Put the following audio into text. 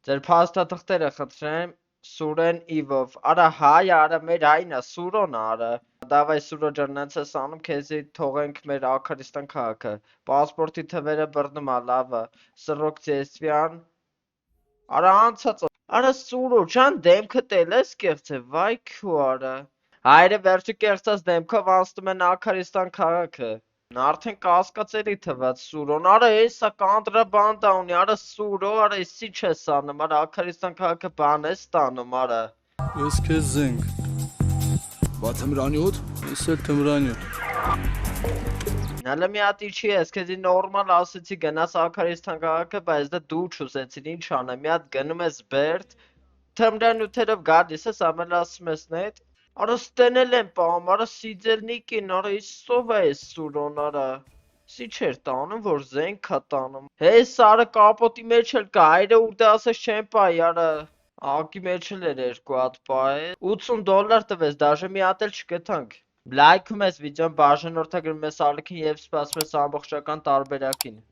Ձեր փաստաթղթերը խնդրեմ Սուրեն Իվով։ Արա հայ, արա մեր հայնա, Սուրոն արա։ Դավայ Սուրո ջան, նենց ես անում, քեզի թողենք մեր Աքարիստան քաղաքը։ Պասպորտի թվերը բռնում ա, լավը։ Սրոկ Ձեսվյան։ Արա անցած։ Արա Սուրո ջան, դեմքդ էլ ես կեղծ է, վայ քու արա։ Հայրը վերջը կեղծած դեմքով անցնում են Աքարիստան քաղաքը։ Արդեն կասկածելի թված Սուրոն, արա էսա կանտրաբանդա ունի, արա Սուրո, արա էսի չես անում, արա Աքարիստան քաղաքը բան ես ստանում, արա։ Ես քեզ զենք։ Բա թմրանյութ։ Ես էլ թմրանյութ։ Հələ մի հատ իջի ես, քեզի նորմալ ասեցի գնաս Աքարիստան քաղաքը, բայց դա դու չուզեցիր, ինչ անեմ, մի հատ գնում ես Բերդ, թմրանյութերով գալիս ես, ամեն ասում ես նետ, արա ստենել եմ պահում, արա սիձելնիկին, արա իսով է ես Սուրոն, արա, սի չէր տանում, որ զենք կա տանում, հես արա կապոտի մեջ էլ կա, հայրը ուր դե ասես չեն պայի, արա, ակի մեջ էլ էր 2 հատ պահ է, $80 տվես, դաժե մի հատ էլ չգտանք, լայքում ես վիդեոն, բաժանորդագրում ես ալիքին և սպասում ես ամբողջական տարբերակին։